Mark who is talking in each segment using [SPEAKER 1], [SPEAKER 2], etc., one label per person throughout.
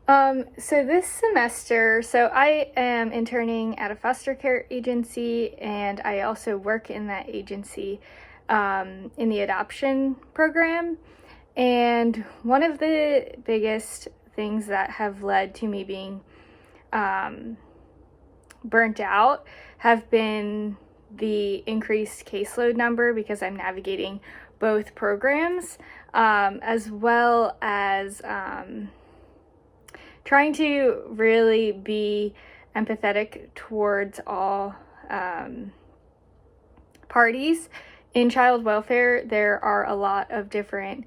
[SPEAKER 1] So this semester, I am interning at a foster care agency, and I also work in that agency in the adoption program. And one of the biggest things that have led to me being burnt out have been the increased caseload number because I'm navigating both programs, as well as trying to really be empathetic towards all parties. In child welfare, there are a lot of different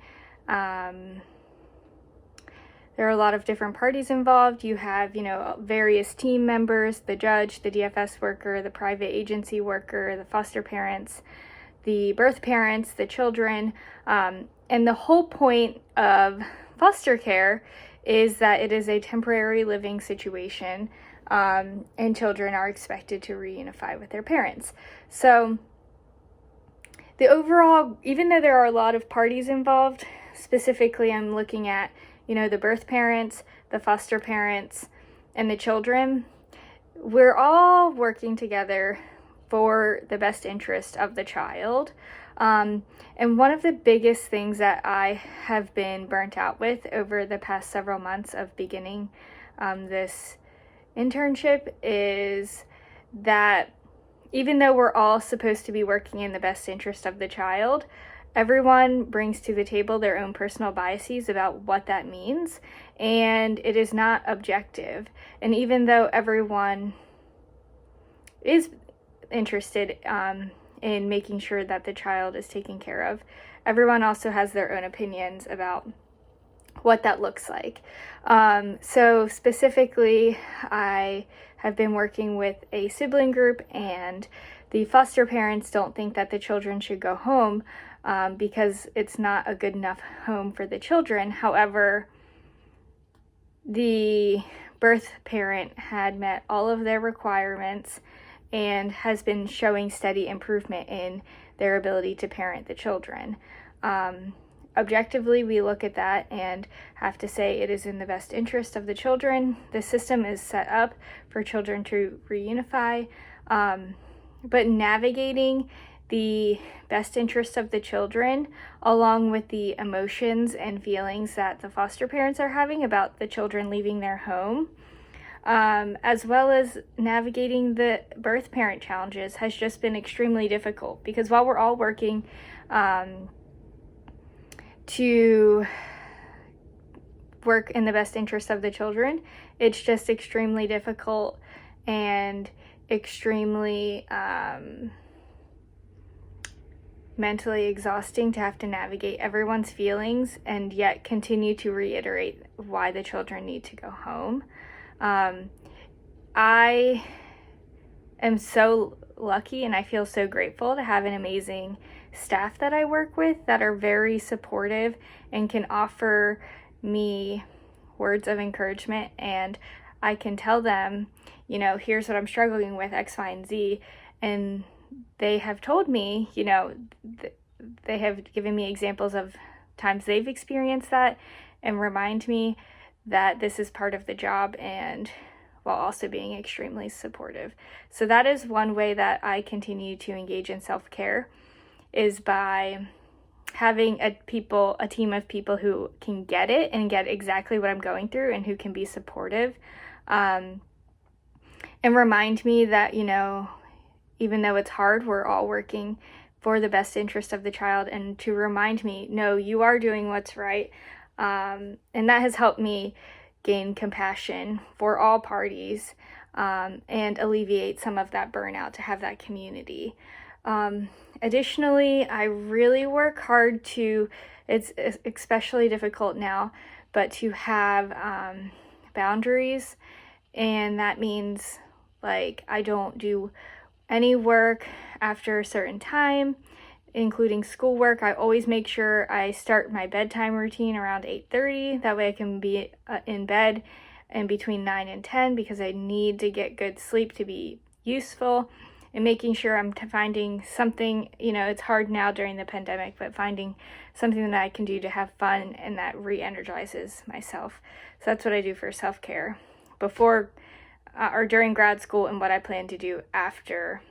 [SPEAKER 1] parties involved. You have, various team members, the judge, the DFS worker, the private agency worker, the foster parents, the birth parents, the children. And the whole point of foster care is that it is a temporary living situation, and children are expected to reunify with their parents. So the overall, even though there are a lot of parties involved, specifically I'm looking at, the birth parents, the foster parents, and the children, we're all working together for the best interest of the child. And one of the biggest things that I have been burnt out with over the past several months of beginning this internship is that even though we're all supposed to be working in the best interest of the child, everyone brings to the table their own personal biases about what that means, and it is not objective. And even though everyone is interested in making sure that the child is taken care of, everyone also has their own opinions about what that looks like. So specifically, I have been working with a sibling group, and the foster parents don't think that the children should go home because it's not a good enough home for the children. However, the birth parent had met all of their requirements and has been showing steady improvement in their ability to parent the children. Objectively, we look at that and have to say it is in the best interest of the children. The system is set up for children to reunify, but navigating the best interest of the children, along with the emotions and feelings that the foster parents are having about the children leaving their home, as well as navigating the birth parent challenges, has just been extremely difficult, because while we're all working to work in the best interest of the children, it's just extremely difficult and extremely mentally exhausting to have to navigate everyone's feelings and yet continue to reiterate why the children need to go home. I am so lucky and I feel so grateful to have an amazing staff that I work with that are very supportive and can offer me words of encouragement, and I can tell them, here's what I'm struggling with, X, Y, and Z, and they have told me, they have given me examples of times they've experienced that and remind me that this is part of the job, and while also being extremely supportive. So that is one way that I continue to engage in self-care, is by having a team of people who can get it and get exactly what I'm going through and who can be supportive, and remind me that, even though it's hard, we're all working for the best interest of the child, and to remind me, no, you are doing what's right. And that has helped me gain compassion for all parties, and alleviate some of that burnout to have that community. Additionally, I really work hard it's especially difficult now, but to have boundaries, and that means I don't do any work after a certain time, including schoolwork. I always make sure I start my bedtime routine around 8:30. That way I can be in bed in between 9 and 10, because I need to get good sleep to be useful and making sure I'm finding something, it's hard now during the pandemic, but finding something that I can do to have fun and that re-energizes myself. So that's what I do for self-care before or during grad school, and what I plan to do after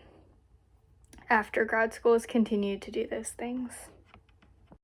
[SPEAKER 1] grad school is continue to do those things.